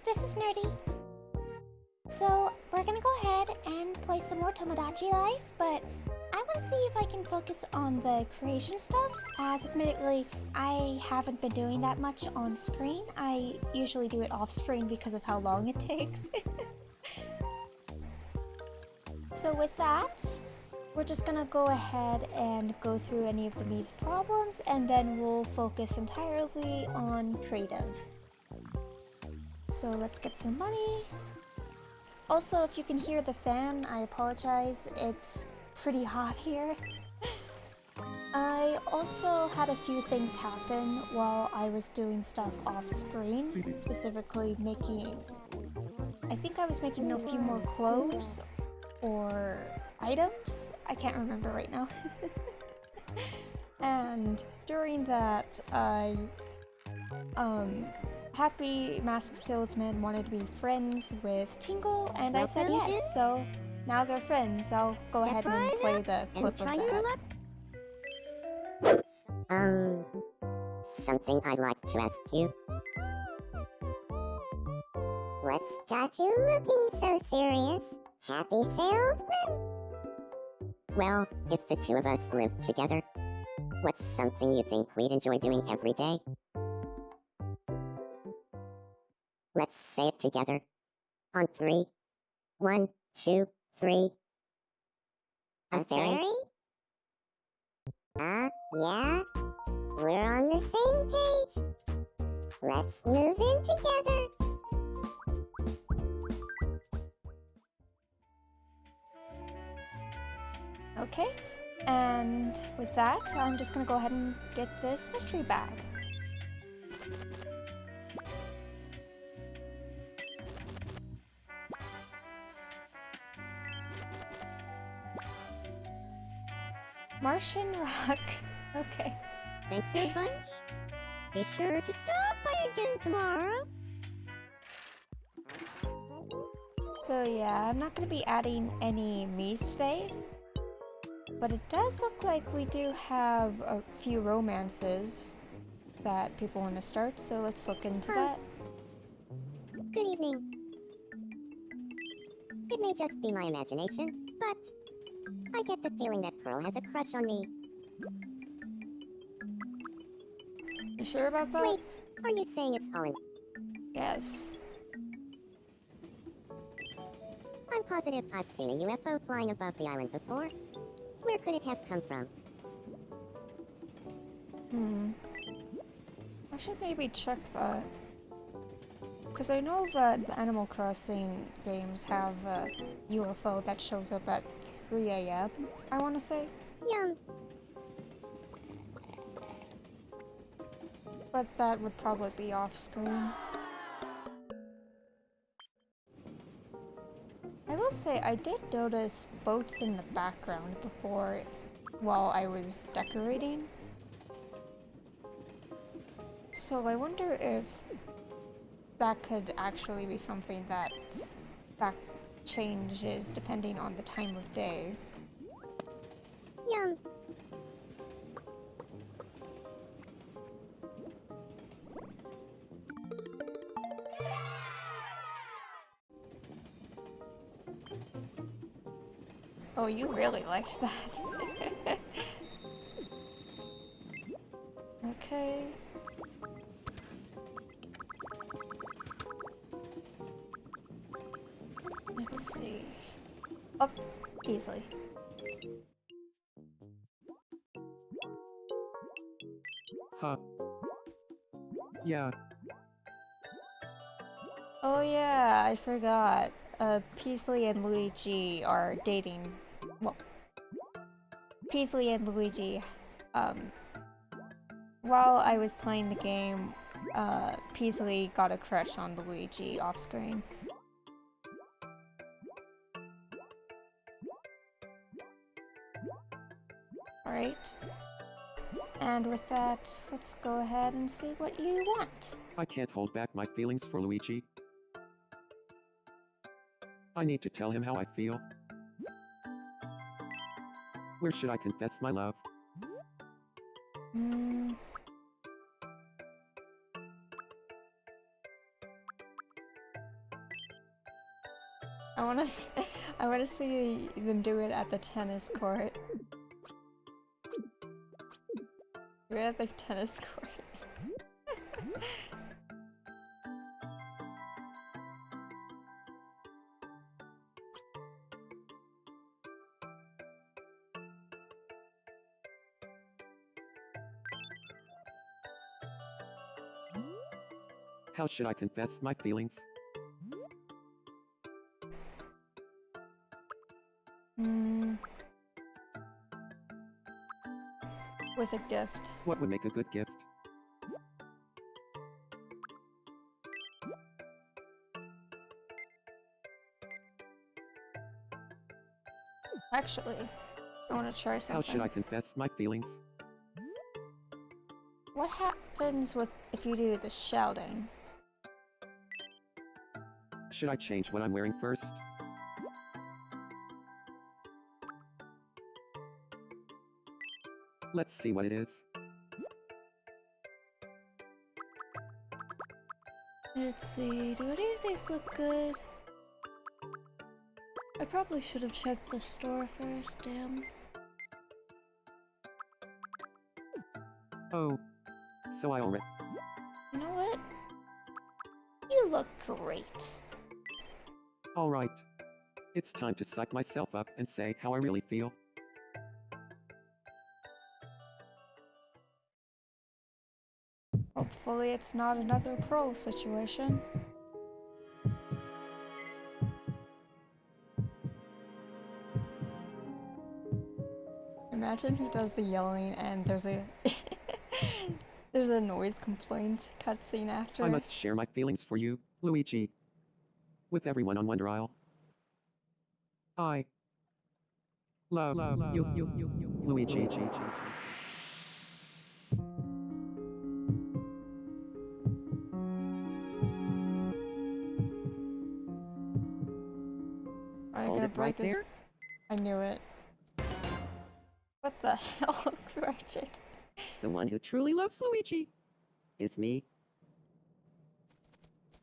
this is Nerdie. So, we're gonna go ahead and play some more Tomodachi Life, but I want to see if I can focus on the creation stuff, as admittedly, I haven't been doing that much on screen. I usually do it off screen because of how long it takes. So with that, we're just gonna go ahead and go through any of the miis problems, and then we'll focus entirely on creative. So let's get some money. Also, if you can hear the fan, I apologize. It's pretty hot here. I also had a few things happen while I was doing stuff off screen, specifically I think I was making a few more clothes or items. I can't remember right now. And during that, Happy Mask Salesman wanted to be friends with Tingle, and I said yes, so now they're friends. I'll go ahead and play the clip of that. Something I'd like to ask you. What's got you looking so serious? Happy salesman? Well, if the two of us lived together, what's something you think we'd enjoy doing every day? Let's say it together. On 3. 1, 2, 3. A fairy? Yeah? We're on the same page. Let's move in together. Okay, and with that, I'm just gonna go ahead and get this mystery bag. Martian rock. Okay. Thanks a bunch. Be sure to stop by again tomorrow. So yeah, I'm not gonna be adding any miis today, but it does look like we do have a few romances that people want to start, so let's look into that. Good evening. It may just be my imagination, but I get the feeling that Pearl has a crush on me. You sure about that? Wait, are you saying it's all in? Yes. I'm positive I've seen a UFO flying above the island before. Where could it have come from? I should maybe check that. Because I know that the Animal Crossing games have a UFO that shows up at 3 a.m., I want to say. Yum. But that would probably be off screen. I will say, I did notice boats in the background before while I was decorating. So I wonder if that could actually be something that changes depending on the time of day. Yum. Oh, you really liked that. Okay. Let's see. Up easily. Huh. Yeah. Oh yeah, I forgot. Peasley and Luigi are dating. Well, Peasley and Luigi, while I was playing the game, Peasley got a crush on Luigi off screen. Alright. And with that, let's go ahead and see what you want. I can't hold back my feelings for Luigi. I need to tell him how I feel. Where should I confess my love? I wanna, I wanna see them do it at the tennis court. Do it at the tennis court. How should I confess my feelings? With a gift. What would make a good gift? Actually, I want to try something. How should I confess my feelings? What happens if you do the shouting? Should I change what I'm wearing first? Let's see what it is. Let's see, do any of these look good? I probably should have checked the store first, damn. Oh. So I already... You know what? You look great. Alright. It's time to psych myself up and say how I really feel. Hopefully it's not another Pearl situation. Imagine he does the yelling and there's a there's a noise complaint cutscene after. I must share my feelings for you, Luigi. With everyone on Wonder Isle. I love you, Luigi. Hold it right there. I knew it. What the hell, Ratchet? The one who truly loves Luigi is me.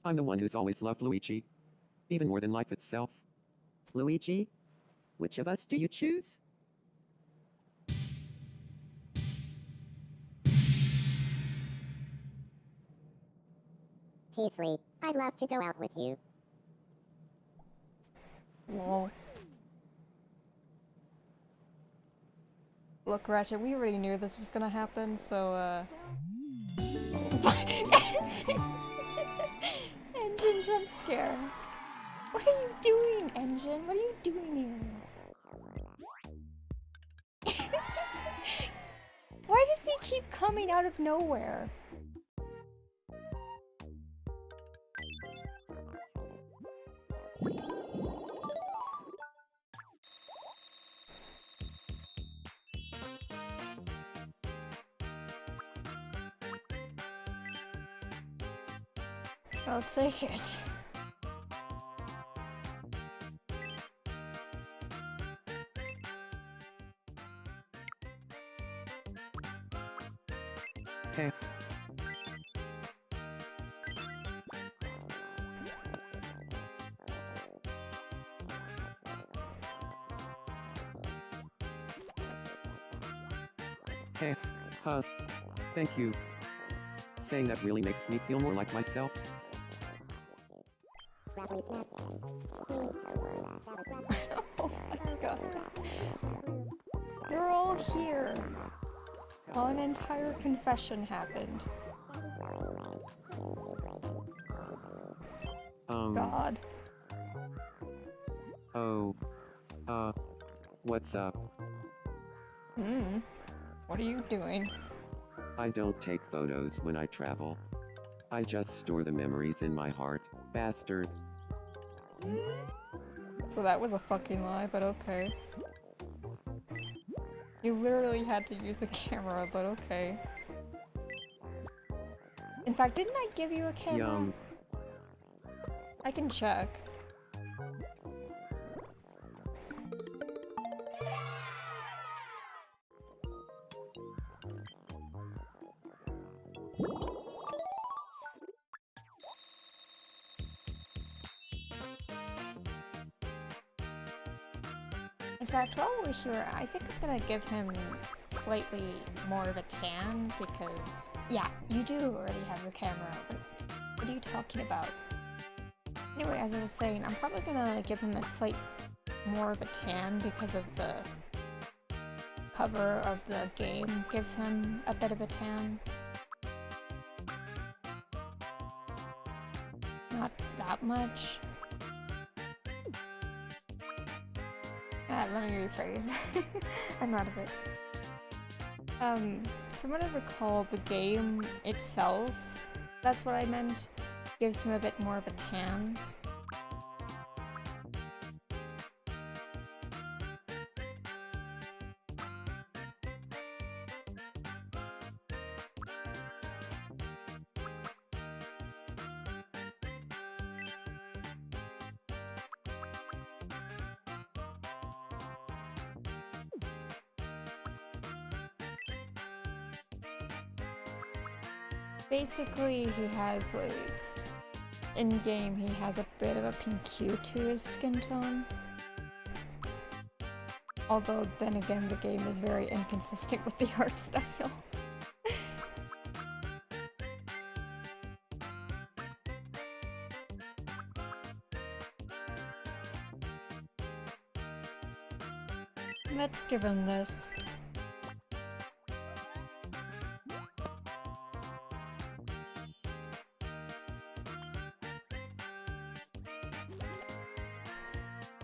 I'm the one who's always loved Luigi, even more than life itself. Luigi, which of us do you choose? Peasley, I'd love to go out with you. Whoa. Look, Ratchet, we already knew this was gonna happen, so, Engine jump scare. What are you doing, Engine? What are you doing here? Why does he keep coming out of nowhere? I'll take it. Heh. Heh. Huh. Thank you. Saying that really makes me feel more like myself. Oh my god. They're all here. While an entire confession happened. God. Oh. What's up? What are you doing? I don't take photos when I travel. I just store the memories in my heart, bastard. So that was a fucking lie, but okay. You literally had to use a camera, but okay. In fact, didn't I give you a camera? Yum. I can check. fact, while we're here, I think I'm gonna give him slightly more of a tan because, yeah, you do already have the camera. What are you talking about? Anyway, as I was saying, I'm probably gonna give him a slight more of a tan because of the cover of the game gives him a bit of a tan. Not that much. Let me rephrase. I'm out of it. From what I recall, the game itself, that's what I meant, gives him a bit more of a tan. Basically, he has, like, in-game, he has a bit of a pink hue to his skin tone. Although, then again, the game is very inconsistent with the art style. Let's give him this.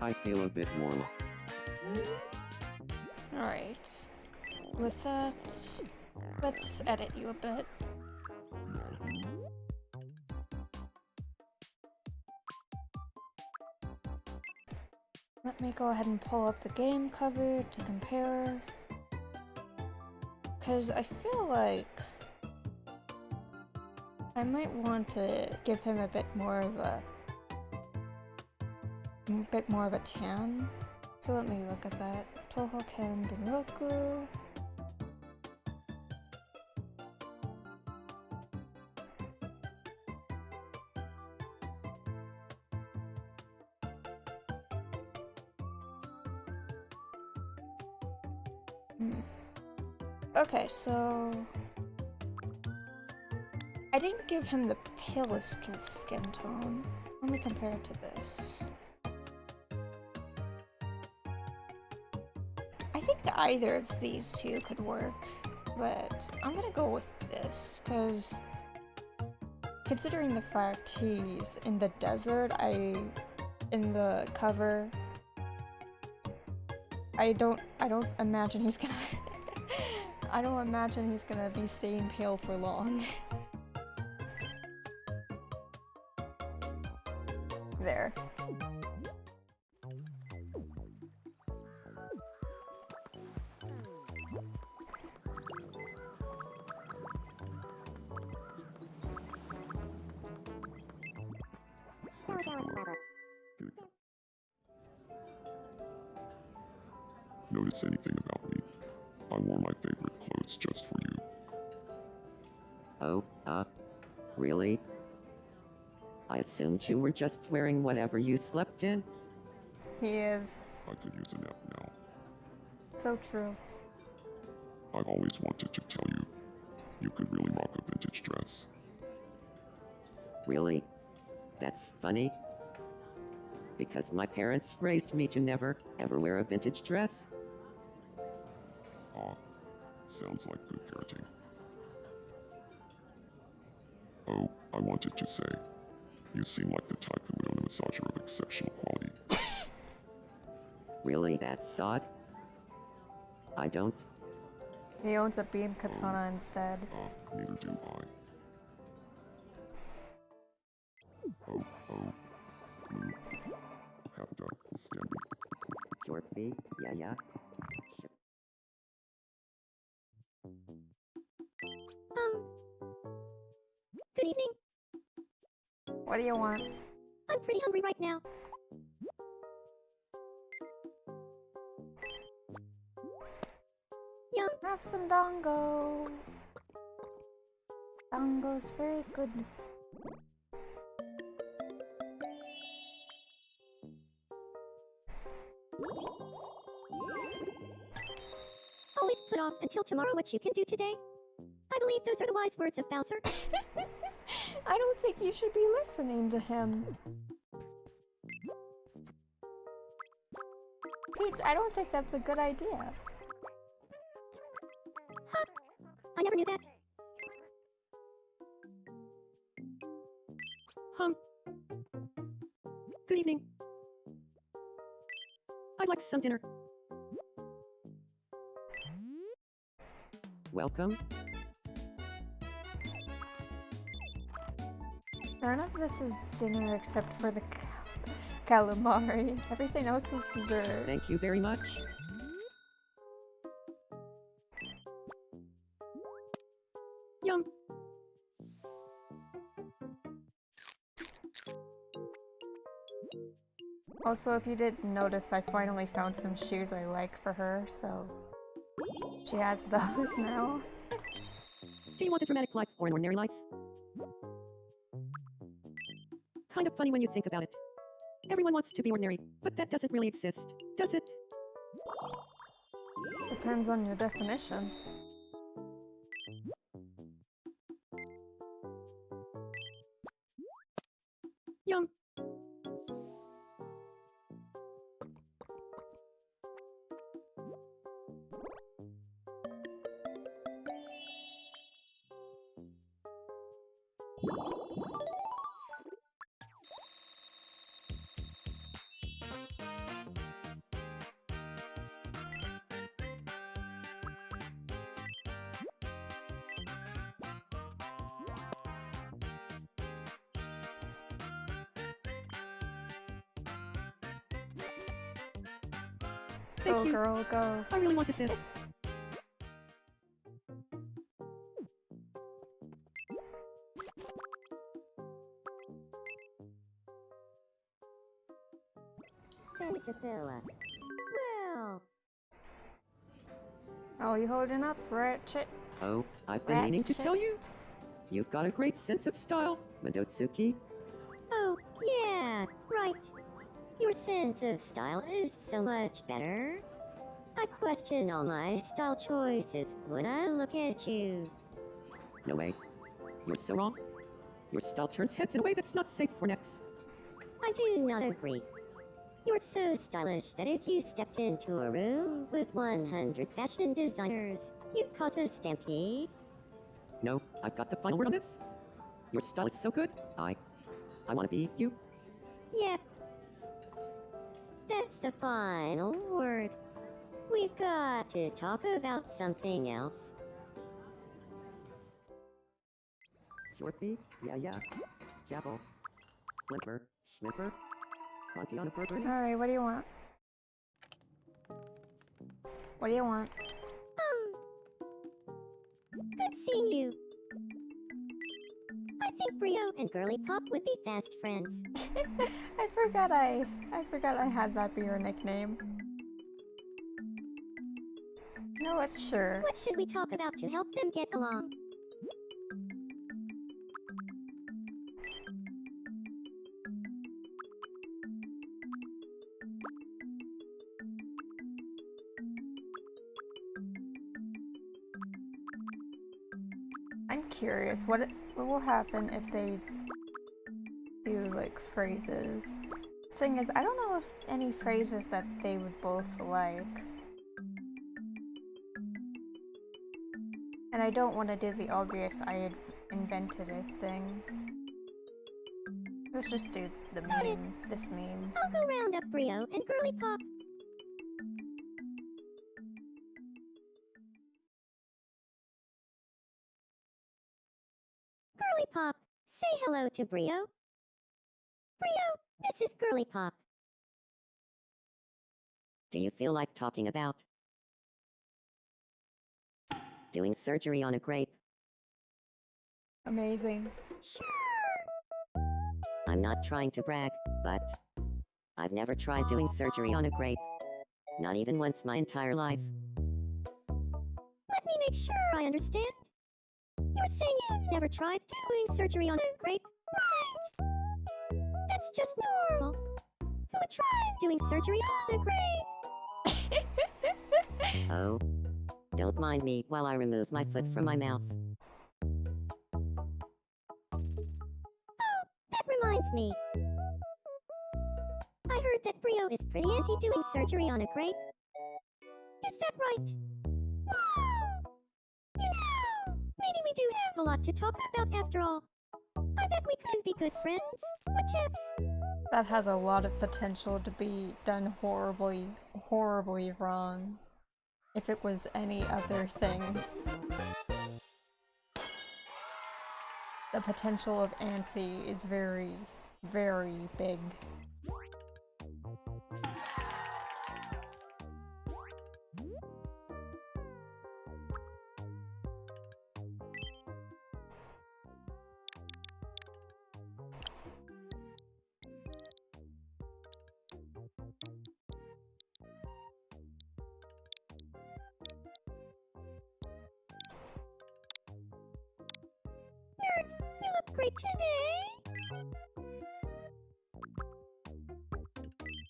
I feel a bit warm. Alright. With that, let's edit you a bit. Let me go ahead and pull up the game cover to compare. Because I feel like I might want to give him a bit more of a tan. So let me look at that. Toho Ken Bunroku. Okay, so I didn't give him the palest of skin tone. Let me compare it to this. I think that either of these two could work, but I'm gonna go with this, because considering the fact he's in the desert, in the cover, I don't imagine he's gonna I don't imagine he's gonna be staying pale for long. There. Notice anything about me? I wore my favorite clothes just for you. Oh, really? I assumed you were just wearing whatever you slept in. He is. I could use a nap now. So true. I've always wanted to tell you, you could really rock a vintage dress. Really? That's funny. Because my parents raised me to never, ever wear a vintage dress. Ah, sounds like good parenting. Oh, I wanted to say, you seem like the type who would own a massager of exceptional quality. Really, that's odd? I don't. He owns a beam katana instead. Neither do I. Oh, blue. Half duck, standing. Short fee? Yeah. Good evening. What do you want? I'm pretty hungry right now. Yum. Have some dango. Dango's very good. always put off until tomorrow what you can do today. I believe those are the wise words of Bowser. I don't think you should be listening to him. Peach, I don't think that's a good idea. Huh? I never knew that. Good evening. I'd like some dinner. Welcome. None of this is dinner except for the calamari. Everything else is dessert. Thank you very much. Yum. Also, if you didn't notice, I finally found some shoes I like for her, so she has those now. Do you want a dramatic life or an ordinary life? Kind of funny when you think about it. Everyone wants to be ordinary, but that doesn't really exist, does it? Depends on your definition. Yum. Go, Thank you. girl, go. I really wanted this. Priscilla. Well, Oh, you holding up, Ratchet? Oh, I've been meaning to tell you. You've got a great sense of style, Madotsuki. oh, yeah, right. Your sense of style is so much better. I question all my style choices when I look at you. No way. You're so wrong. Your style turns heads in a way that's not safe for necks. I do not agree. You're so stylish that if you stepped into a room with 100 fashion designers, you'd cause a stampede. No, I've got the final word on this. Your style is so good, I want to be you. Yep. That's the final word. We've got to talk about something else. Shortby? Yeah. Chapel. Flimper. Schmipper. Conti on a burger. Alright, what do you want? What do you want? Good seeing you. I think Brio and Girly Pop would be fast friends. I forgot I had that be your nickname. No, what? Sure. What should we talk about to help them get along? I'm curious, what will happen if they do, like, phrases? Thing is, I don't know if any phrases that they would both like. And I don't want to do the obvious I had invented a thing. Let's just do the meme, this meme. I'll go round up Brio and Girly Pop. Girly Pop, say hello to Brio. Brio, this is Girly Pop. Do you feel like talking about doing surgery on a grape? Amazing. Sure. I'm not trying to brag, but I've never tried doing surgery on a grape. Not even once my entire life. Let me make sure I understand. You're saying you've never tried doing surgery on a grape, right? That's just normal. Who would try doing surgery on a grape? Oh, Don't mind me while I remove my foot from my mouth. Oh, that reminds me. I heard that Brio is pretty anti doing surgery on a grape. Is that right? Whoa! You know, maybe we do have a lot to talk about after all. I bet we could be good friends. What tips? That has a lot of potential to be done horribly, horribly wrong. If it was any other thing. The potential of anti is very, very big. You look great today.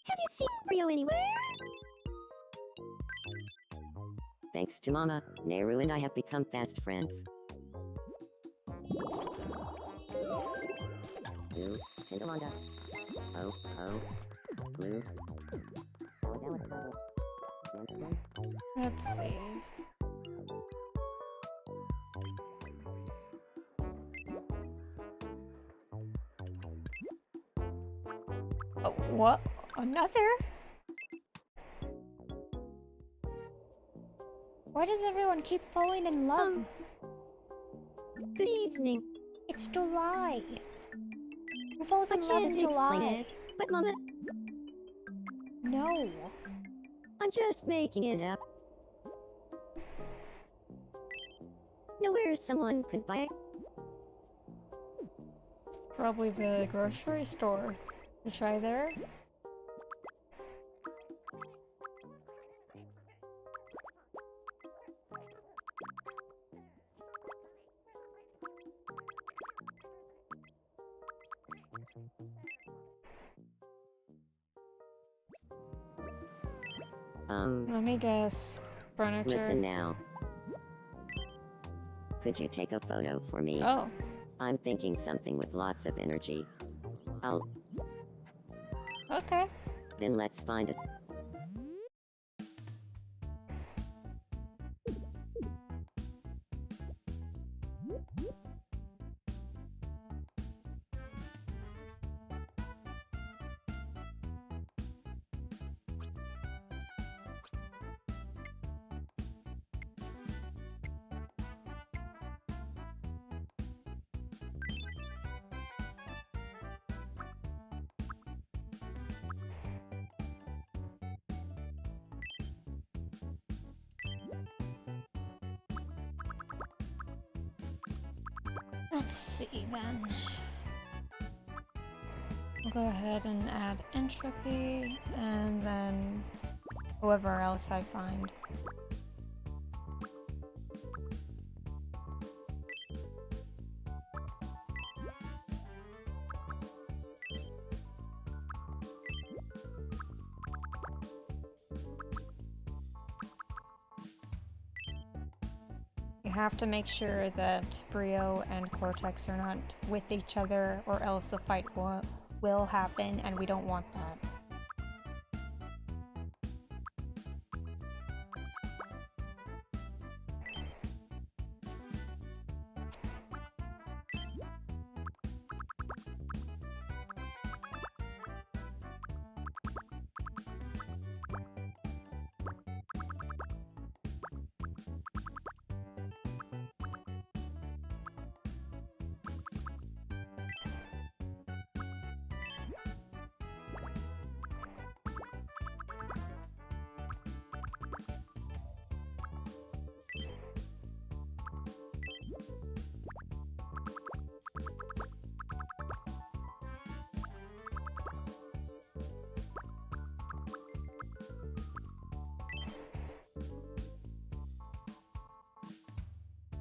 Have you seen Brio anywhere? Thanks to Mama, Neru and I have become fast friends. Blue, Tindermanga. Oh, oh. Blue. Let's see. Oh, what? Another? Why does everyone keep falling in love? Good evening. It's July. Who falls in I love in can't explain July? it, but Mama, No. I'm just making it up. Know where someone could buy it? Probably the grocery store. You try there? Let me guess. Furniture. Listen now. Could you take a photo for me? Oh. I'm thinking something with lots of energy. Okay. Then let's find a... Let's see then. We'll go ahead and add entropy and then whoever else I find. You have to make sure that Brio and Cortex are not with each other or else the fight will happen and we don't want that.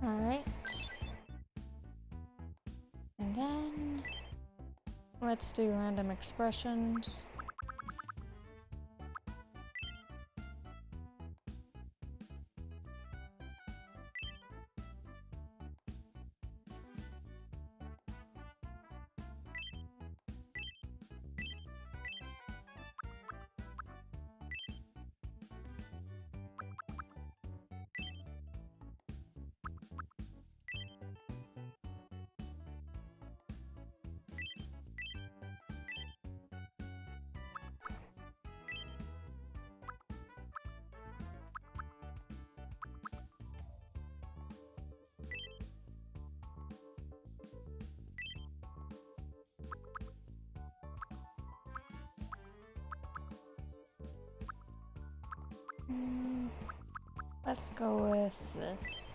Alright. And then let's do random expressions. Let's go with this.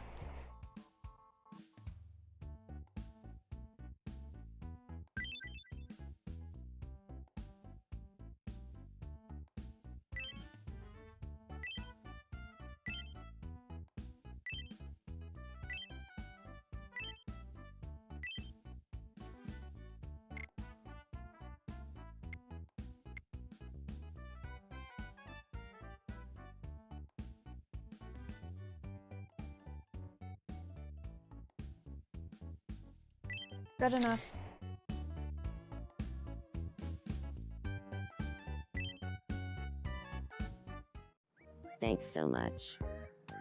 Good enough. Thanks so much.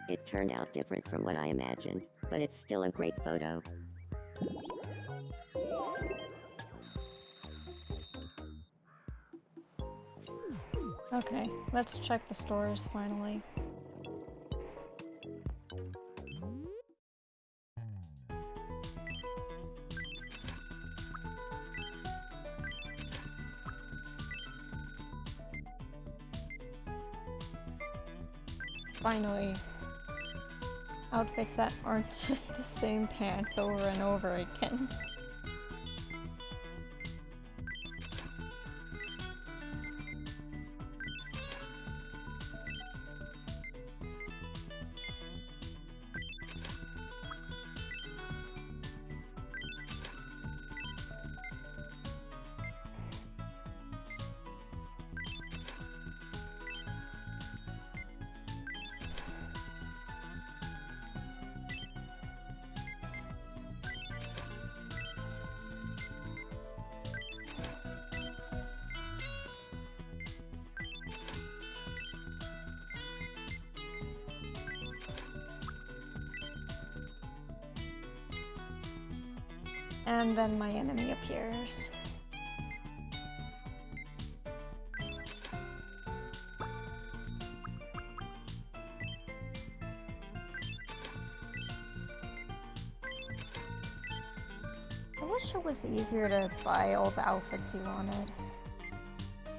It turned out different from what I imagined, but it's still a great photo. Okay, let's check the stores finally. Finally. Outfits that aren't just the same pants over and over again. And then my enemy appears. I wish it was easier to buy all the outfits you wanted,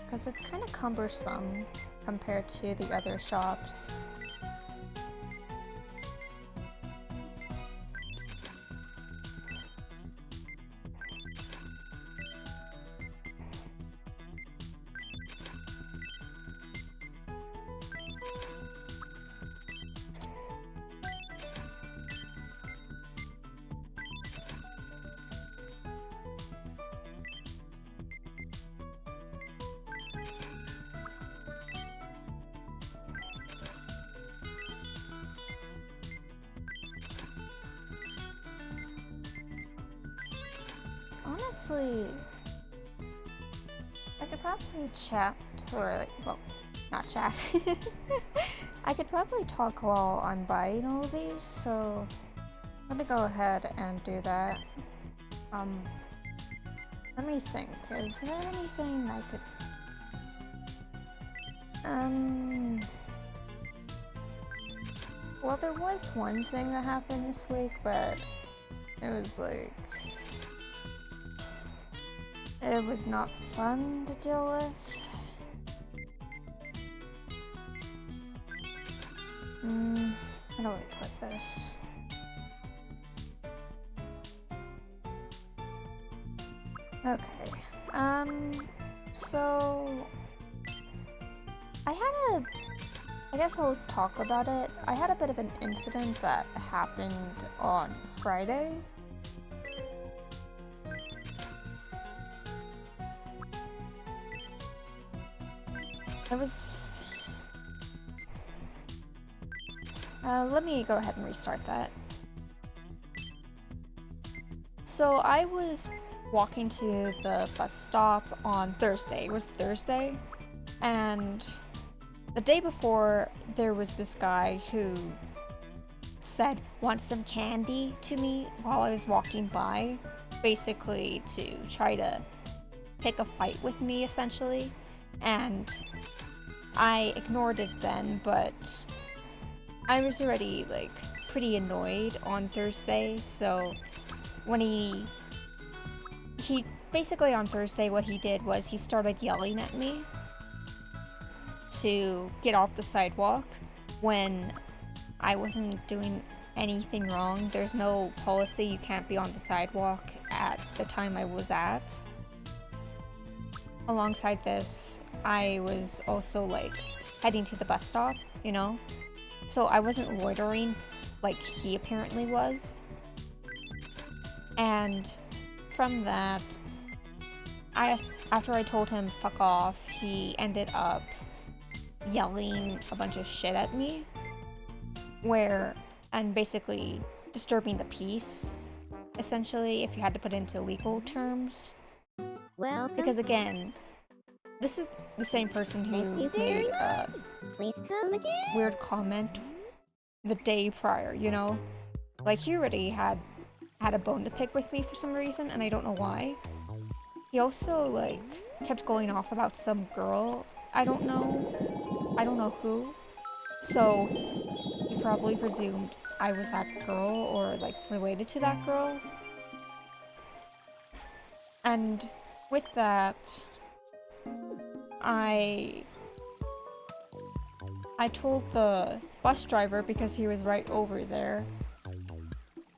because it's kind of cumbersome compared to the other shops. Honestly, I could probably chat, or like, well, not chat. I could probably talk while I'm buying all these, so let me go ahead and do that. Let me think. Is there anything I could... Well, there was one thing that happened this week, but it was like... It was not fun to deal with. How do I put this? Okay. So I guess I'll talk about it. I had a bit of an incident that happened on Friday. It was... let me go ahead and restart that. So I was walking to the bus stop on Thursday. It was Thursday. And the day before, there was this guy who said, "Want some candy?" to me while I was walking by. Basically to try to pick a fight with me, essentially. And I ignored it then, but I was already, like, pretty annoyed on Thursday, so when he basically on Thursday what he did was he started yelling at me to get off the sidewalk, when I wasn't doing anything wrong. There's no policy you can't be on the sidewalk at the time I was at. Alongside this, I was also like heading to the bus stop, you know? So I wasn't loitering like he apparently was. And from that, after I told him fuck off, he ended up yelling a bunch of shit at me, and basically disturbing the peace, essentially, if you had to put it into legal terms. Well, Because again, this is the same person who made a please come again. weird comment the day prior, you know? Like, he already had a bone to pick with me for some reason, and I don't know why. He also, like, kept going off about some girl. I don't know who. So, he probably presumed I was that girl, or, like, related to that girl. And with that, I told the bus driver because he was right over there,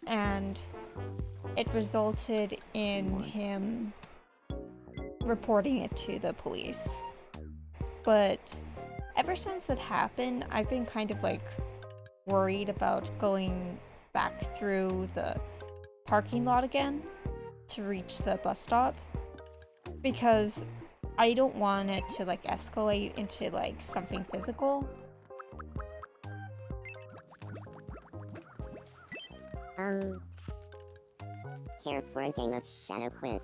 and it resulted in him reporting it to the police. But ever since it happened, I've been kind of like worried about going back through the parking lot again to reach the bus stop, because I don't want it to like escalate into like something physical. Here for a game of shadow quiz.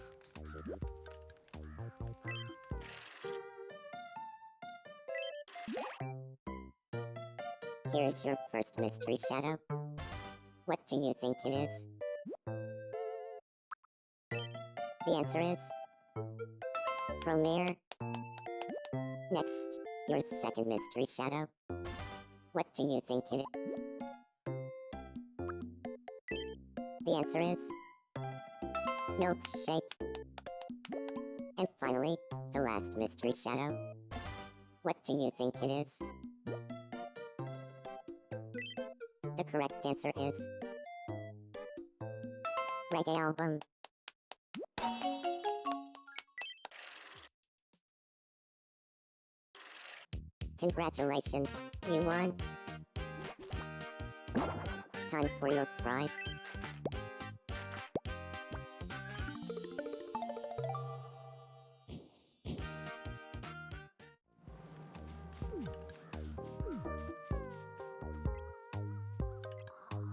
Here's your first mystery shadow. What do you think it is? The answer is Promare. Next, your second mystery shadow. What do you think it is? The answer is milkshake. And finally, the last mystery shadow. What do you think it is? The correct answer is reggae album. Congratulations, you won. Time for your prize.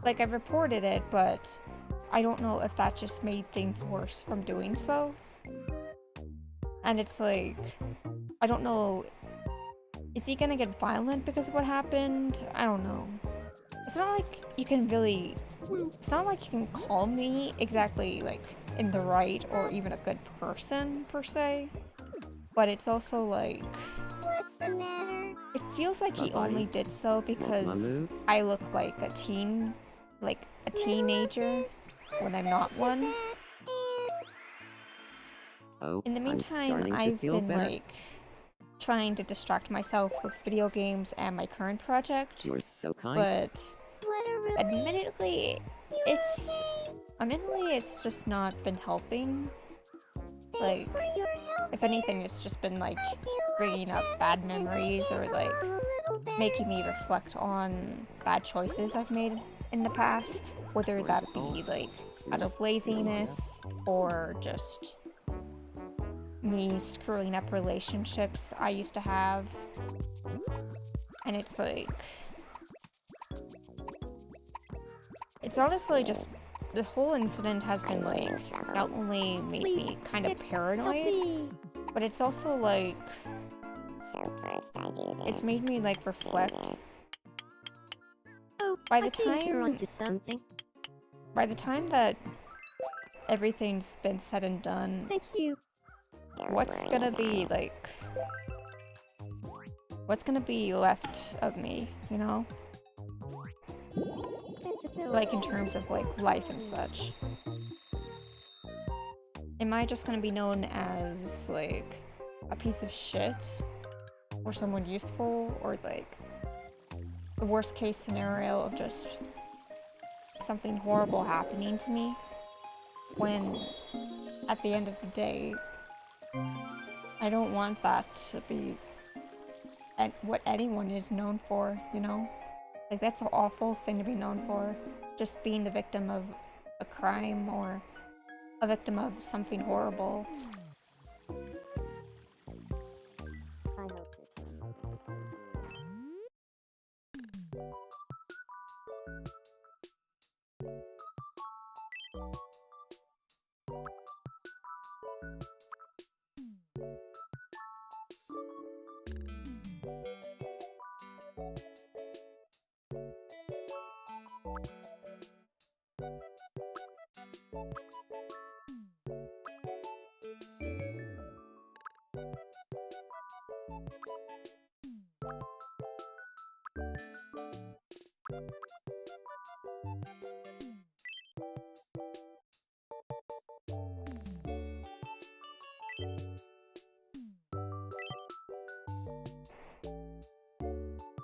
Like, I've reported it, but I don't know if that just made things worse from doing so. And it's like, I don't know, is he gonna get violent because of what happened? I don't know. It's not like you can really, it's not like you can call me exactly, like, in the right or even a good person, per se. But it's also like, What's the matter? it feels like he only did so because I look like a teenager when I'm not one. Oh, In the I'm meantime, starting to I've feel been better. like trying to distract myself with video games and my current project, You're so kind. but What a relief. admittedly, it's just not been helping. Like, For your help. if anything, it's just been like I feel bringing like up bad everything memories or went like along a little better. making me reflect on bad choices I've made in the past, whether that be like out of laziness or just me screwing up relationships I used to have. And it's like, it's honestly just, the whole incident has been like not only made me kind of paranoid, but it's also like, So first I do this. it's made me like reflect. Oh, By the I think you're time- onto something. By the time that everything's been said and done, Thank you. what's gonna be like, what's gonna be left of me, you know? Like in terms of like life and such. Am I just gonna be known as like a piece of shit? Or someone useful? Or like the worst case scenario of just something horrible happening to me, when at the end of the day, I don't want that to be what anyone is known for, you know? Like, that's an awful thing to be known for. Just being the victim of a crime or a victim of something horrible. I hope this.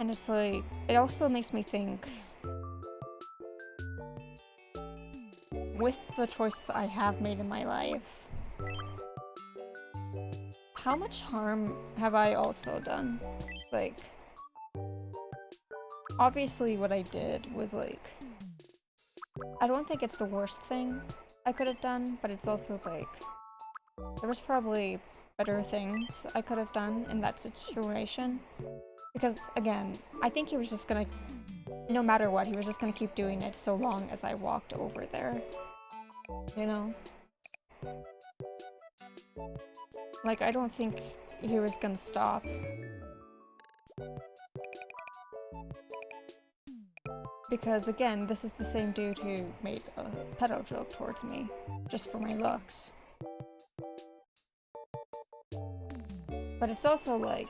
And it's like, it also makes me think, with the choices I have made in my life, how much harm have I also done? Like, obviously what I did was like, I don't think it's the worst thing I could have done, but it's also like, there was probably better things I could have done in that situation. Because, again, I think he was just gonna, no matter what, he was just gonna keep doing it so long as I walked over there. You know? Like, I don't think he was gonna stop. Because, again, this is the same dude who made a pedo joke towards me, just for my looks. But it's also like,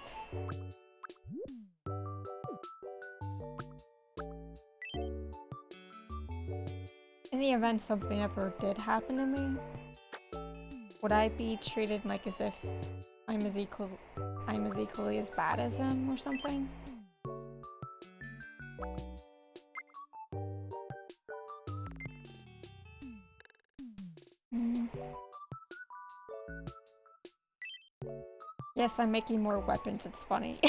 in the event something ever did happen to me, would I be treated like as if I'm as equally as bad as him or something? Yes, I'm making more weapons, it's funny.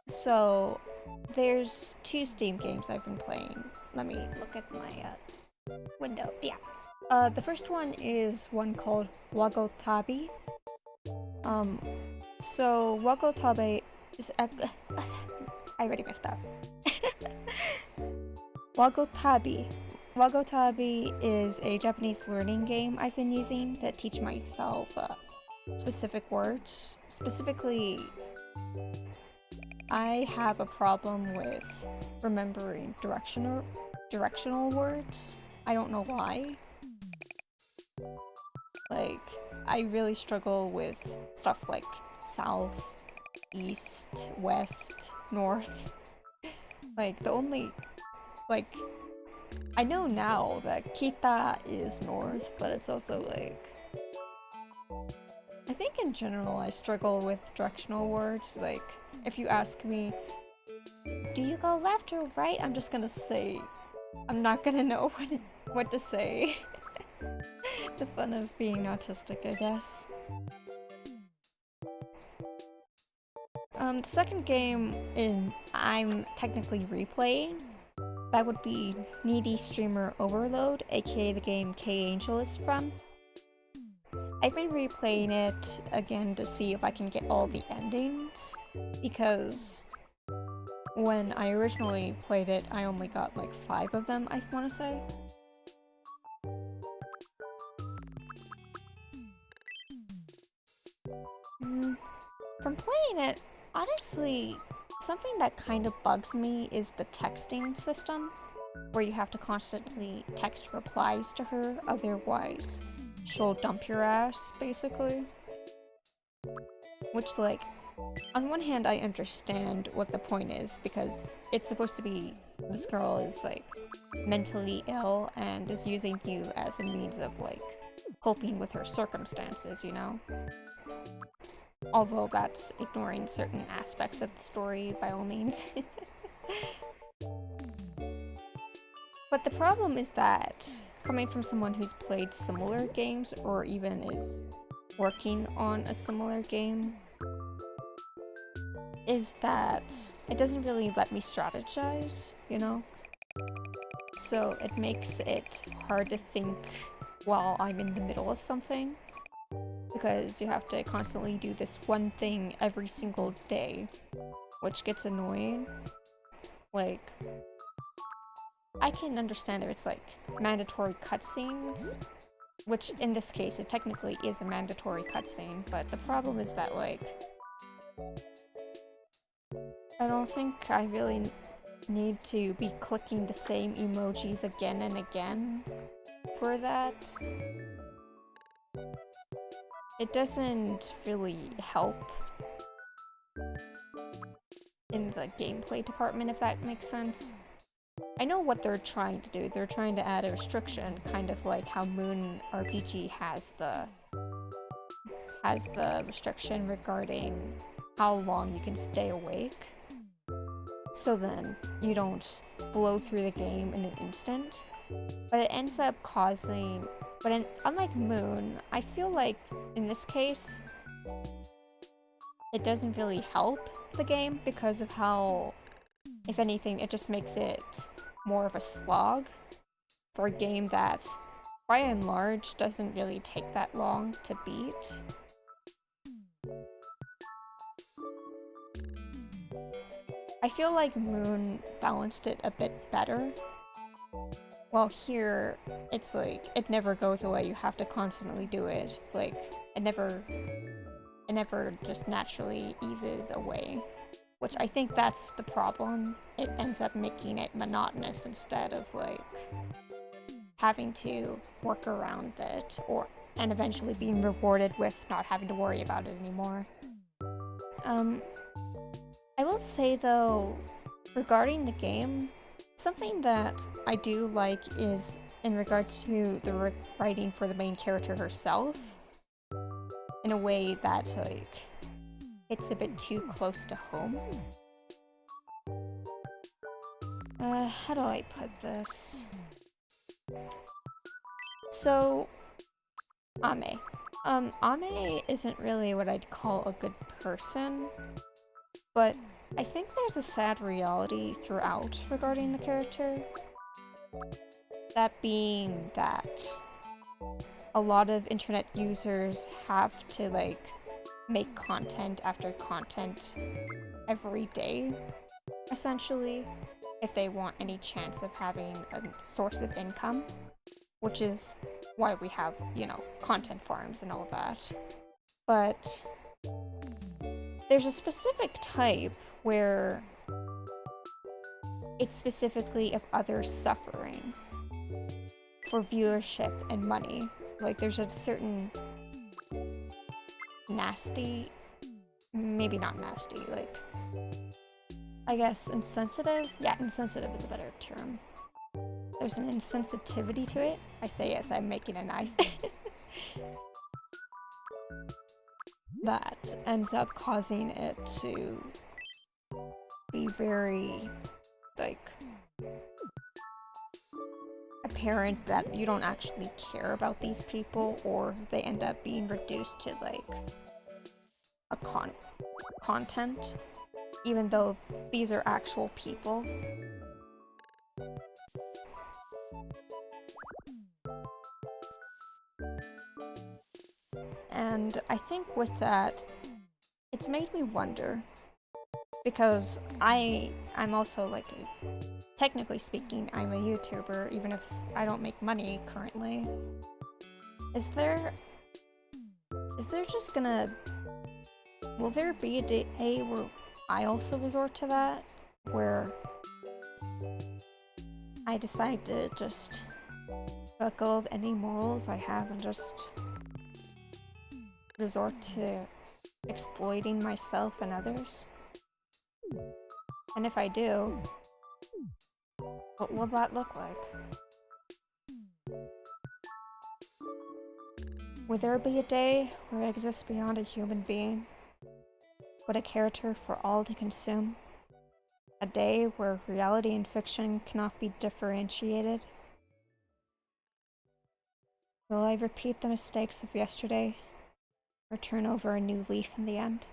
So there's 2 Steam games I've been playing. Let me look at my window. Yeah. The first one is one called Wagotabi. So Wagotabi is I already messed up. Wagotabi. Wagotabi is a Japanese learning game I've been using to teach myself specific words. Specifically, I have a problem with remembering directional words. I don't know why. Like, I really struggle with stuff like south, east, west, north. Like, the only, like, I know now that Kita is north, but it's also like, I think in general I struggle with directional words. Like, if you ask me, do you go left or right? I'm just gonna say, I'm not gonna know what to say. The fun of being autistic, I guess. The second game I'm technically replaying. That would be Needy Streamer Overload, aka the game K-Angel is from. I've been replaying it again to see if I can get all the endings, because when I originally played it, I only got like 5 of them, I want to say. From playing it, honestly, something that kind of bugs me is the texting system, where you have to constantly text replies to her, otherwise she'll dump your ass, basically. Which, like, on one hand, I understand what the point is, because it's supposed to be this girl is like mentally ill and is using you as a means of like coping with her circumstances, you know? Although that's ignoring certain aspects of the story by all means. But the problem is that, coming from someone who's played similar games or even is working on a similar game, is that it doesn't really let me strategize, you know? So it makes it hard to think while I'm in the middle of something, because you have to constantly do this one thing every single day, which gets annoying. Like, I can understand if it's like mandatory cutscenes, which in this case it technically is a mandatory cutscene, but the problem is that like I don't think I really need to be clicking the same emojis again and again for that. It doesn't really help in the gameplay department, if that makes sense. I know what they're trying to do. They're trying to add a restriction, kind of like how Moon RPG has the restriction regarding how long you can stay awake. So then you don't blow through the game in an instant. But it ends up causing... unlike Moon, I feel like in this case, it doesn't really help the game because of how, if anything, it just makes it more of a slog for a game that, by and large, doesn't really take that long to beat. I feel like Moon balanced it a bit better. While here, it's like, it never goes away, you have to constantly do it. Like, it never just naturally eases away. Which I think that's the problem. It ends up making it monotonous instead of like having to work around it, and eventually being rewarded with not having to worry about it anymore. I will say though, regarding the game, something that I do like is in regards to the writing for the main character herself, in a way that like it's a bit too close to home. How do I put this? So, Ame. Ame isn't really what I'd call a good person, but I think there's a sad reality throughout regarding the character. That being that a lot of internet users have to like make content after content every day, essentially, if they want any chance of having a source of income, which is why we have, you know, content farms and all that. But there's a specific type where it's specifically of others suffering for viewership and money. Like, there's a certain nasty, maybe not nasty, like, I guess insensitive? Yeah, insensitive is a better term. There's an insensitivity to it. I say as I'm making a knife. That ends up causing it to be very, like, apparent that you don't actually care about these people, or they end up being reduced to, like, a content, even though these are actual people. And I think with that, it's made me wonder, because I'm also like, technically speaking, I'm a YouTuber, even if I don't make money currently. Is there just gonna, will there be a day where I also resort to that, where I decide to just let go of any morals I have and just resort to exploiting myself and others? And if I do, what will that look like? Would there be a day where I exist beyond a human being, but a character for all to consume? A day where reality and fiction cannot be differentiated? Will I repeat the mistakes of yesterday, or turn over a new leaf in the end?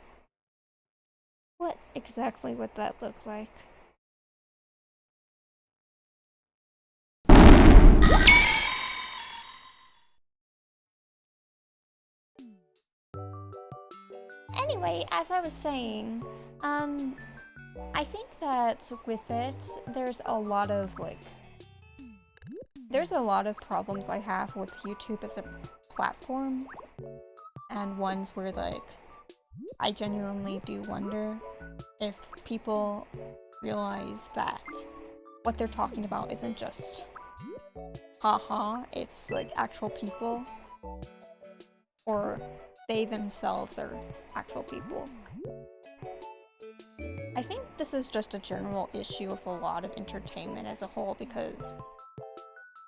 What exactly would that look like? Anyway, as I was saying, I think that with it, There's a lot of problems I have with YouTube as a platform, and ones where, like, I genuinely do wonder if people realize that what they're talking about isn't just haha, it's like actual people, or they themselves are actual people. I think this is just a general issue with a lot of entertainment as a whole, because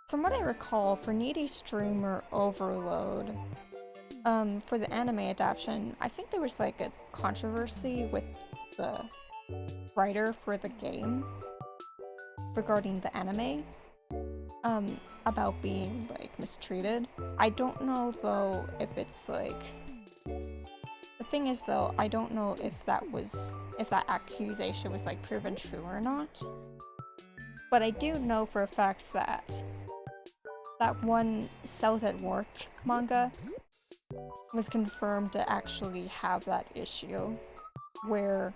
from what I recall, for Needy Streamer Overload, for the anime adaptation, I think there was like a controversy with the writer for the game regarding the anime, about being like mistreated. I don't know though if it's like, the thing is though, I don't know if that accusation was like proven true or not. But I do know for a fact that that one Cells at Work manga was confirmed to actually have that issue, where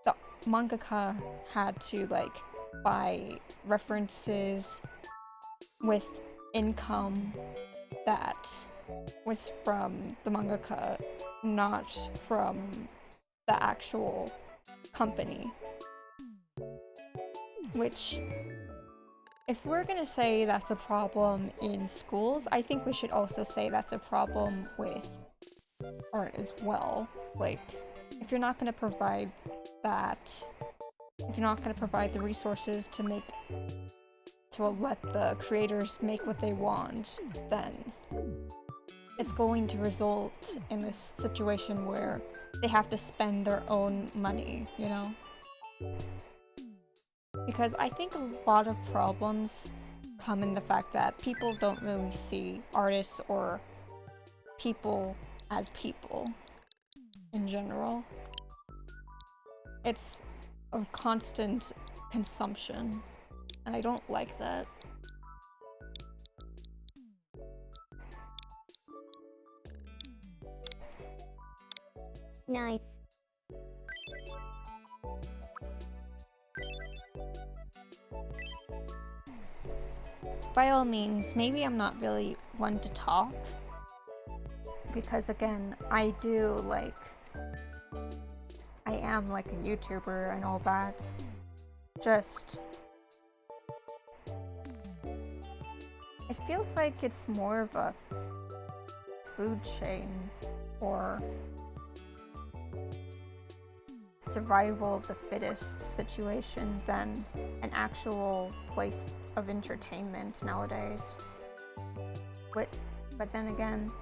the mangaka had to like buy references with income that was from the mangaka, not from the actual company. Which, if we're gonna say that's a problem in schools, I think we should also say that's a problem with art as well. Like, if you're not gonna provide that, if you're not gonna provide the resources to let the creators make what they want, then it's going to result in this situation where they have to spend their own money, you know? Because I think a lot of problems come in the fact that people don't really see artists or people as people in general. It's a constant consumption, and I don't like that. Nice. By all means, maybe I'm not really one to talk, because again, I am like a YouTuber and all that. Just, it feels like it's more of a food chain or survival of the fittest situation than an actual place of entertainment nowadays. But then again,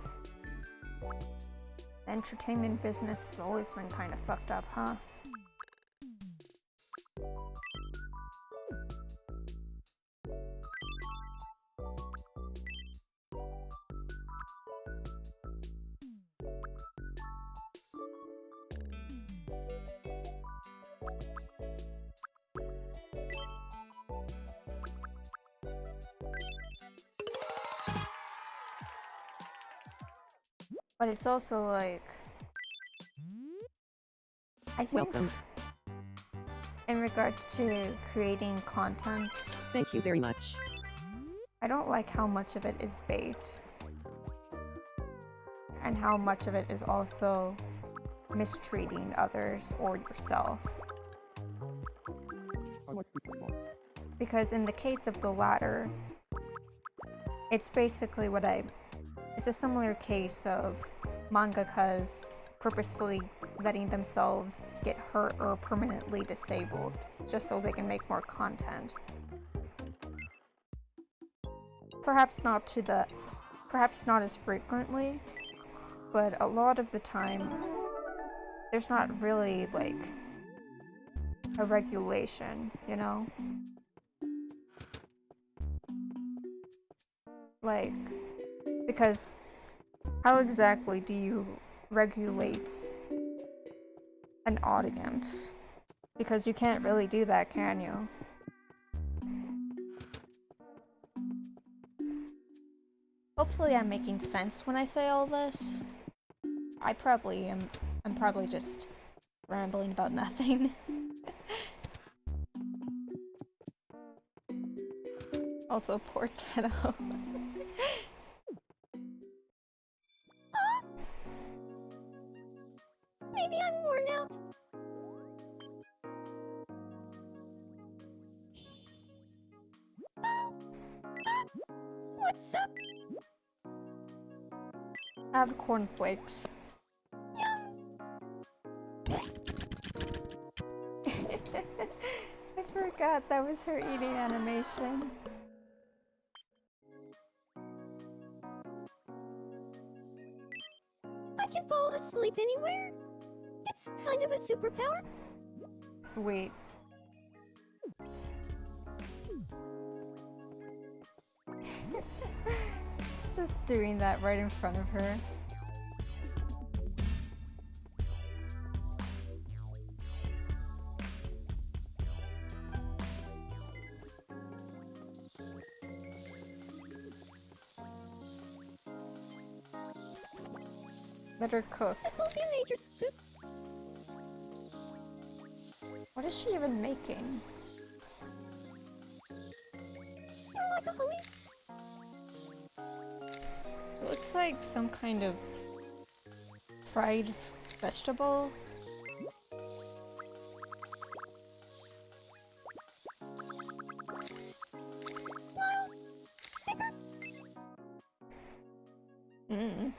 the entertainment business has always been kind of fucked up, huh? But it's also like, I think Welcome. in regards to creating content, Thank you very much. I don't like how much of it is bait, and how much of it is also mistreating others or yourself. Because in the case of the latter, it's basically it's a similar case of mangakas purposefully letting themselves get hurt or permanently disabled just so they can make more content. Perhaps not as frequently, but a lot of the time there's not really like a regulation, you know? Like, because how exactly do you regulate an audience? Because you can't really do that, can you? Hopefully I'm making sense when I say all this. I probably am. I'm probably just rambling about nothing. Also, poor Tenno. Maybe I'm worn out. What's up? I have cornflakes. I forgot that was her eating animation. I can fall asleep anywhere. It's kind of a superpower. Sweet. She's just doing that right in front of her. Let her cook. What is she even making? It looks like some kind of fried vegetable. Mm.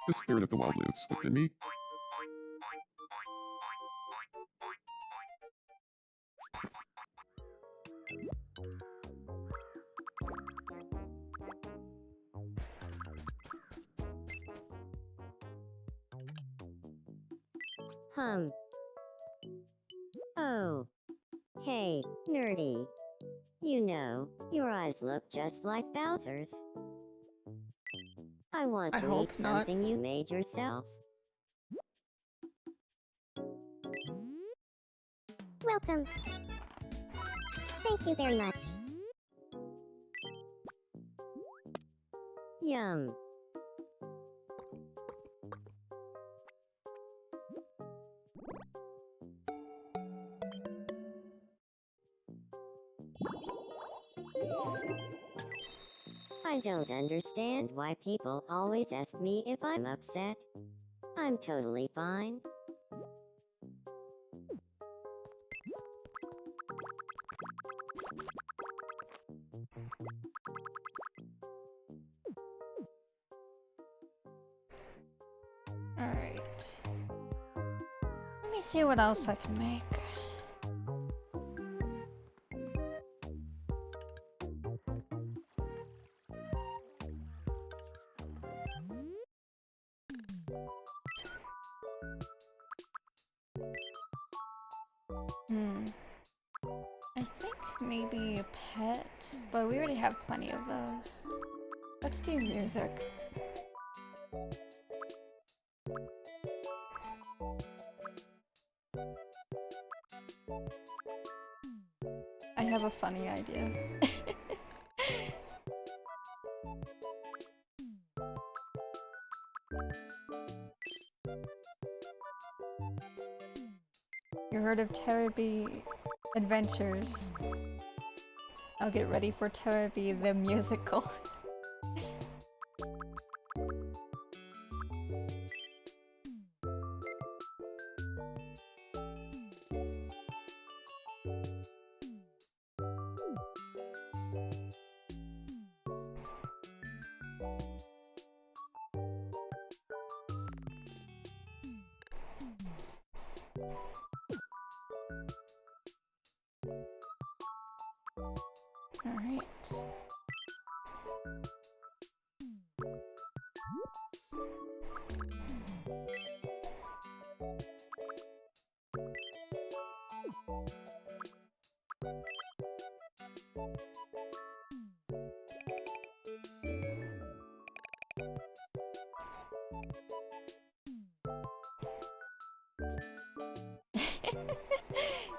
The spirit of the wild lives within me. Hum. Oh. Hey, Nerdie. You know, your eyes look just like Bowser's. I want I to hope eat not. something you made yourself. Welcome. Thank you very much. Yum. I don't understand why people always ask me if I'm upset. I'm totally fine. Alright. Let me see what else I can make. I think maybe a pet, but we already have plenty of those. Let's do music. I have a funny idea. You're heard of Terabee Adventures? I'll get ready for Terabee the musical. Alright.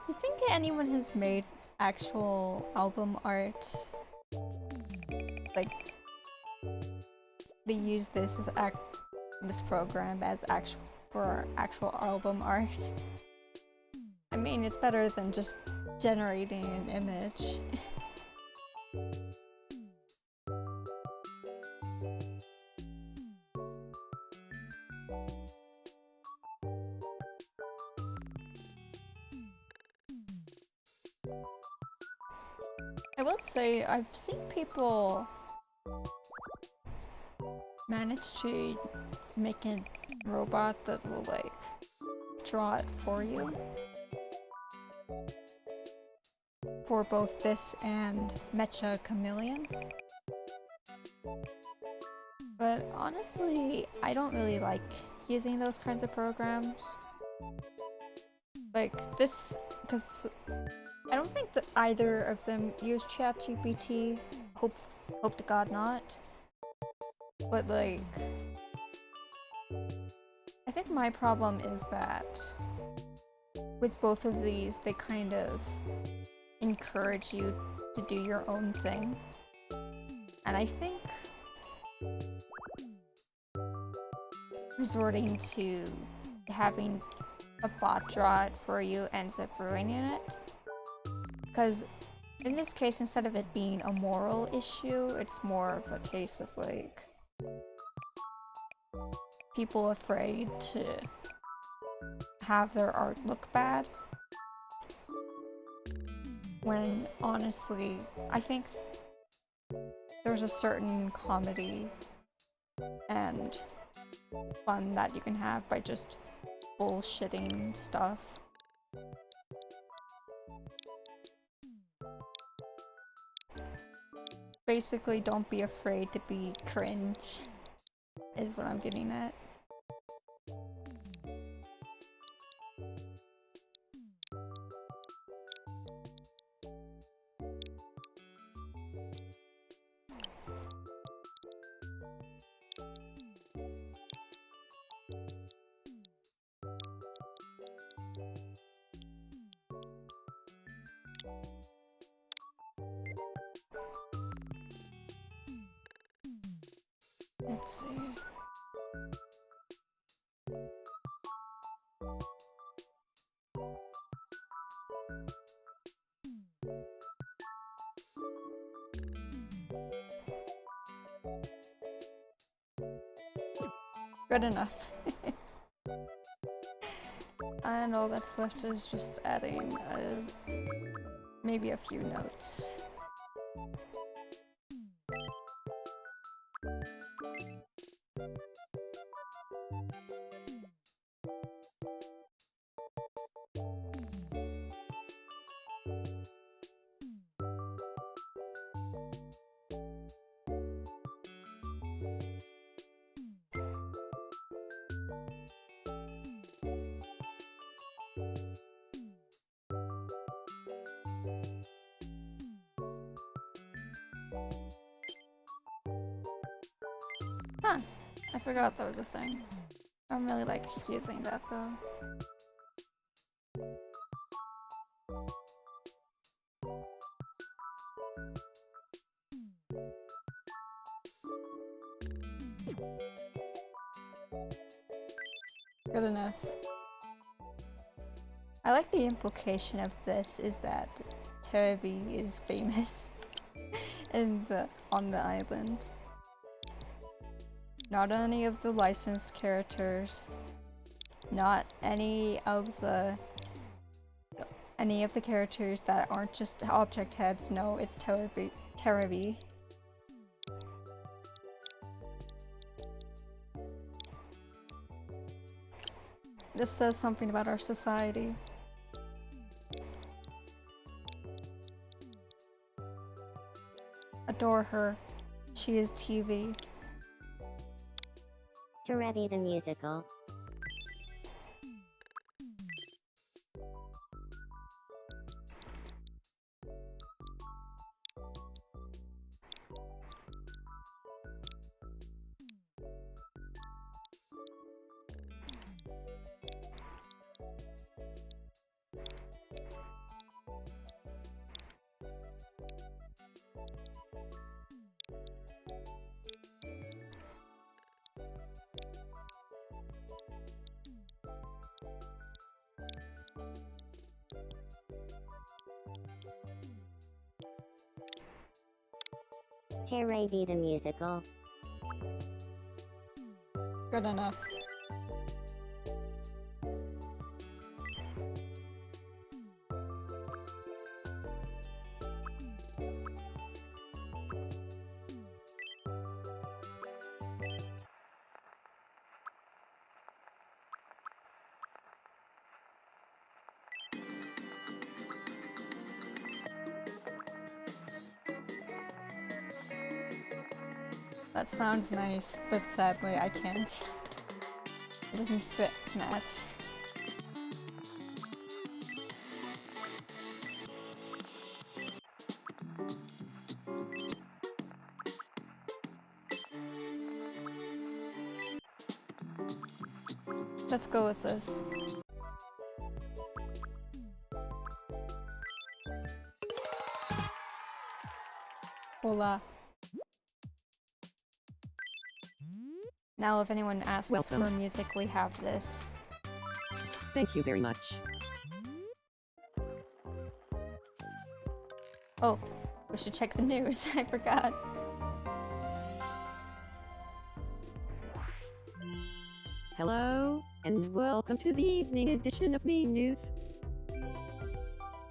You think anyone has made actual album art? Like, they use this as this program as for actual album art. I mean, it's better than just generating an image. I will say, I've seen people manage to make a robot that will, like, draw it for you. For both this and Mecha Chameleon. But honestly, I don't really like using those kinds of programs. Like this, because I don't think that either of them use ChatGPT. Hope to God not. But like, I think my problem is that with both of these, they kind of encourage you to do your own thing. And I think resorting to having a bot draw it for you ends up ruining it. Because in this case, instead of it being a moral issue, it's more of a case of like people afraid to have their art look bad. When honestly, I think there's a certain comedy and fun that you can have by just bullshitting stuff. Basically, don't be afraid to be cringe, is what I'm getting at. Let's see. Good enough. And all that's left is just adding maybe a few notes. Huh, I forgot that was a thing. I don't really like using that though. Good enough. I like the implication of this is that Terebi is famous on the island. Not any of the licensed characters. Not any of the characters that aren't just object heads. No, it's Terebi. This says something about our society. Adore her. She is TV. Terebi the musical. Terebi the musical. Good enough. That sounds nice, but sadly I can't. It doesn't fit Matt. Let's go with this. Hola. Now if anyone asks Welcome. for music, we have this. Thank you very much. Oh, we should check the news. I forgot. Hello, and welcome to the evening edition of Me News.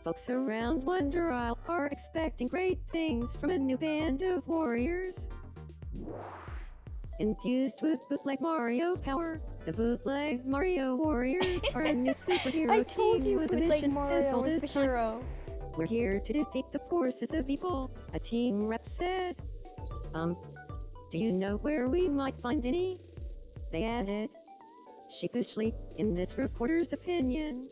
Folks around Wonder Isle are expecting great things from a new band of warriors. Infused with bootleg Mario power, the bootleg Mario Warriors are a new superhero I told team you with a Bootleg mission as Mario old was as the time. hero. We're here to defeat the forces of evil, a team rep said. Do you know where we might find any? They added, sheepishly, in this reporter's opinion.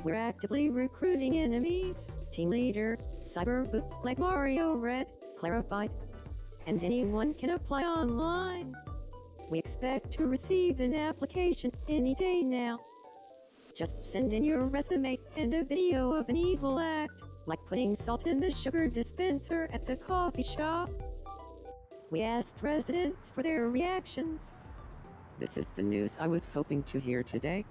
We're actively recruiting enemies, team leader, Cyber Bootleg Mario Red, clarified. And anyone can apply online. We expect to receive an application any day now. Just send in your resume and a video of an evil act, like putting salt in the sugar dispenser at the coffee shop. We asked residents for their reactions. This is the news I was hoping to hear today.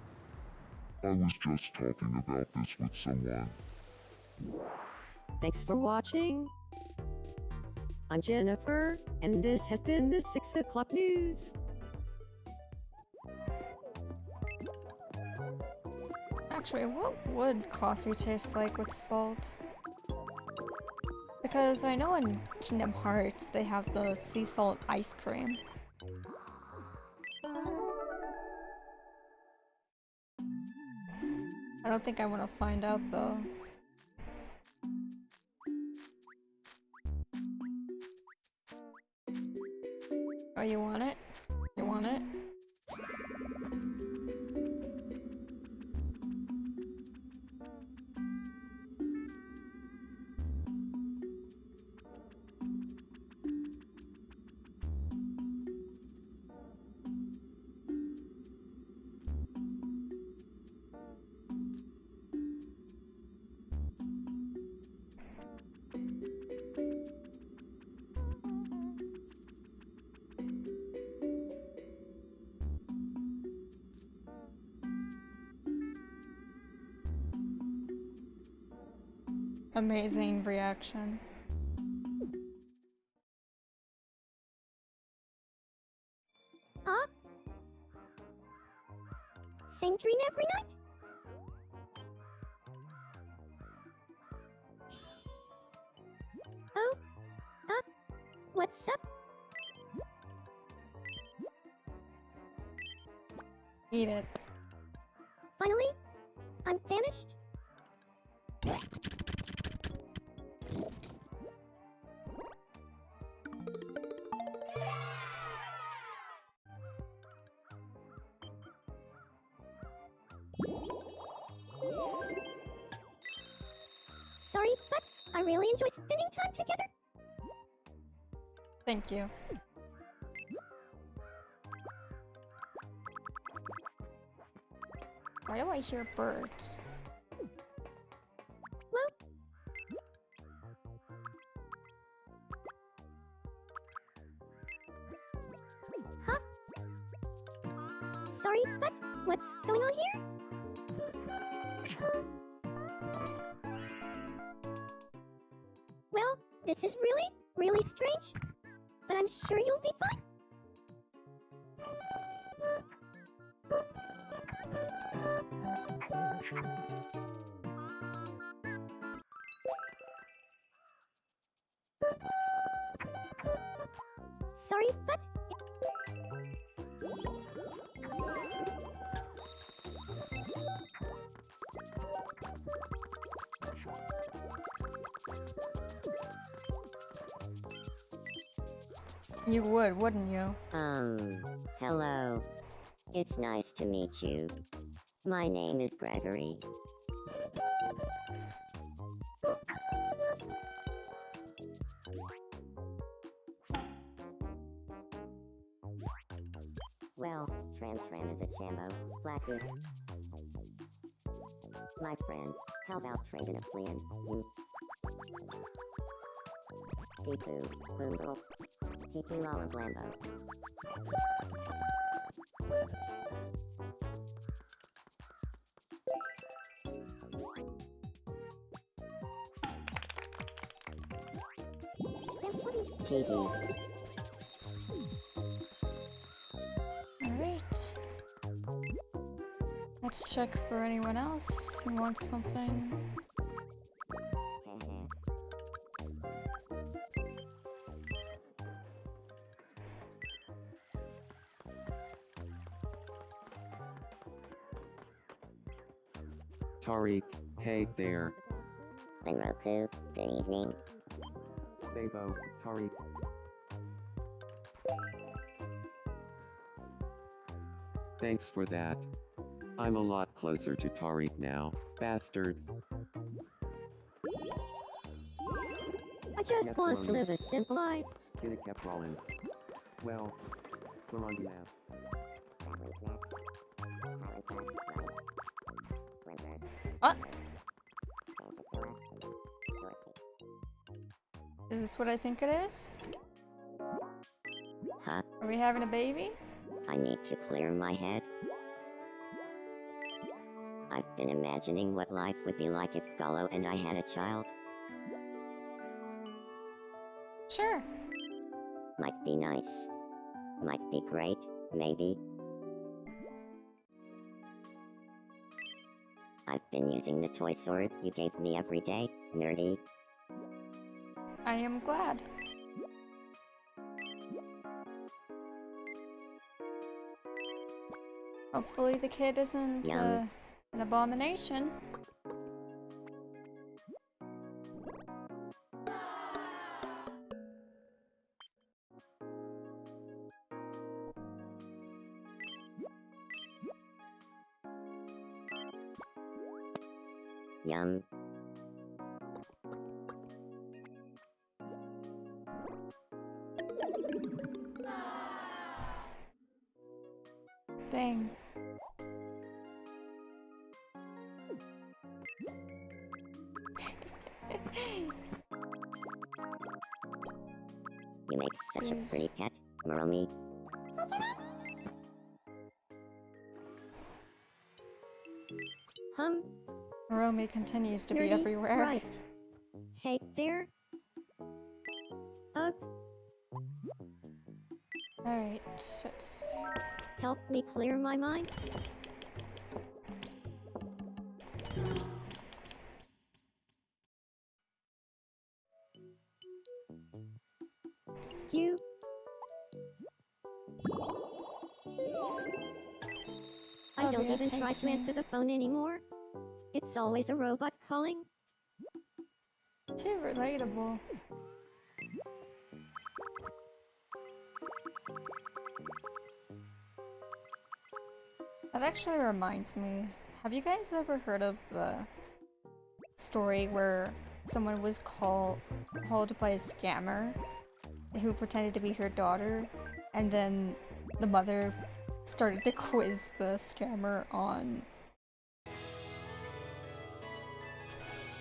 I was just talking about this with someone. Thanks for watching. I'm Jennifer, and this has been the 6 o'clock news. Actually, what would coffee taste like with salt? Because I know in Kingdom Hearts they have the sea salt ice cream. I don't think I want to find out though. Oh, you want it? You want it? Amazing reaction. Huh? Same dream every night? Oh, what's up? Eat it. Finally, I'm famished. Sorry, but I really enjoy spending time together. Thank you. Why do I hear birds? Well, huh? Sorry, but what's going on here? Well, this is really, really strange, but I'm sure you'll be fine. Sorry, but You would, wouldn't you? Hello. It's nice to meet you. My name is Gregory. Well, Tram is a chambo, Blackie. My friend, how about trading a plan? Pee-poo, boomble, pee-poo lala blambo. TV. Alright. Let's check for anyone else who wants something. Tariq, hey there. Renroku, good evening. Babo, Tariq. Thanks for that. I'm a lot closer to Tariq now, bastard. I just Yes, want to Romy. live a simple life. Kid it kept rolling. Well, we're on the map. What? Is this what I think it is? Huh? Are we having a baby? I need to clear my head. I've been imagining what life would be like if Gallo and I had a child. Sure. Might be nice. Might be great, maybe. I've been using the toy sword you gave me every day, Nerdie. I am glad. Hopefully the kid isn't Yum. an abomination. Yum. Dang. You make such a Yes. pretty pet, Muromi. Hum, Romy continues to be Nerdie, everywhere. right. there. Ugh, Alright, let's see. help me clear my mind. You. I don't Obvious even try hates to me. answer the phone anymore. It's always a robot calling. Too relatable. That actually reminds me. Have you guys ever heard of the story where someone was called by a scammer who pretended to be her daughter, and then the mother started to quiz the scammer on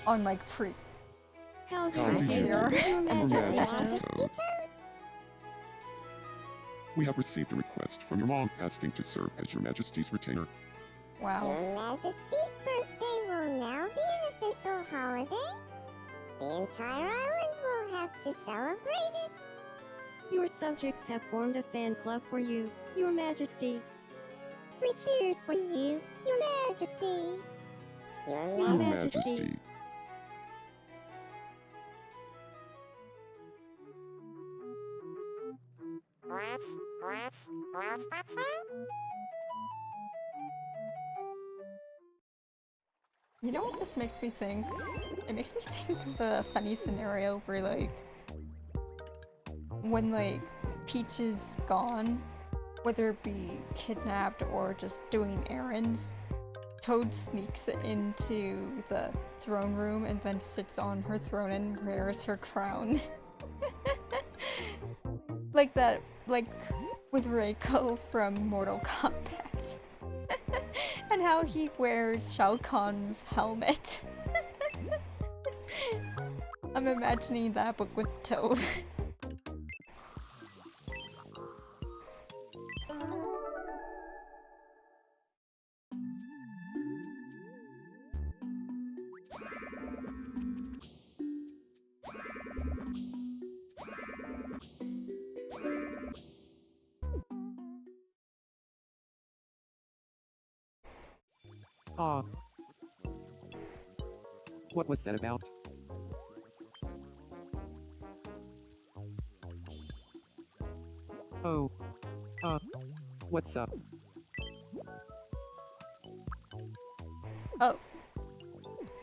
like How How dare do you, you Your do? Majesty. Majesty. We have received a request from your mom asking to serve as your Majesty's retainer. Wow. Your Majesty's birthday will now be an official holiday. The entire island will have to celebrate it. Your subjects have formed a fan club for you, Your Majesty. 3 cheers for you, Your Majesty. Your Your Majesty. Majesty. You know what this makes me think? It makes me think of a funny scenario where, like, when, like, Peach is gone, whether it be kidnapped or just doing errands, Toad sneaks into the throne room and then sits on her throne and wears her crown. Like that, like with Reiko from Mortal Kombat. And how he wears Shao Kahn's helmet. I'm imagining that, but with Toad. Ah. What was that about? Oh. What's up? Oh.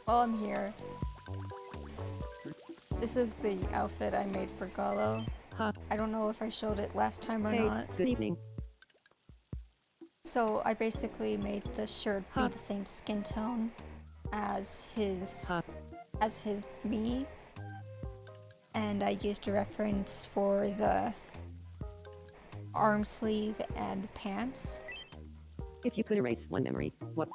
Well, I'm here. This is the outfit I made for Gallo. Huh. I don't know if I showed it last time or Hey, not. good evening. So I basically made the shirt be Huh. the same skin tone as his Huh. me, and I used a reference for the arm sleeve and pants. If you could erase one memory, what?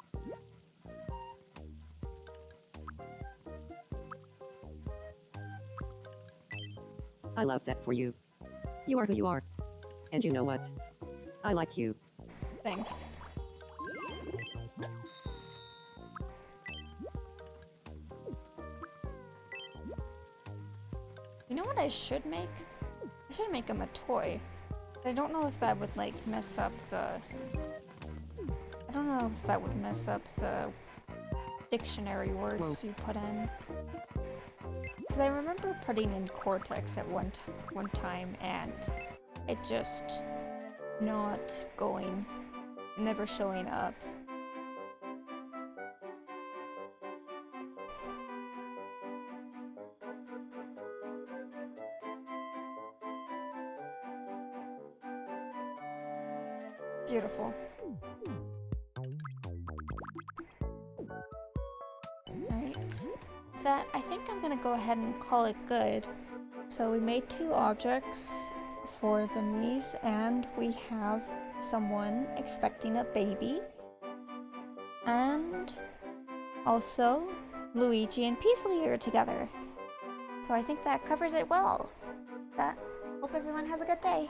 I love that for you. You are who you are. And you know what? I like you. Thanks. You know what I should make? I should make him a toy. But I don't know if that would like mess up the... I don't know if that would mess up the dictionary words you put in. Because I remember putting in Cortex at one time and it just not going, never showing up. Beautiful. Alright. That, I think I'm gonna go ahead and call it good. So we made 2 objects for the miis, and we have someone expecting a baby. And also, Luigi and Peasley are together. So I think that covers it well. Hope everyone has a good day.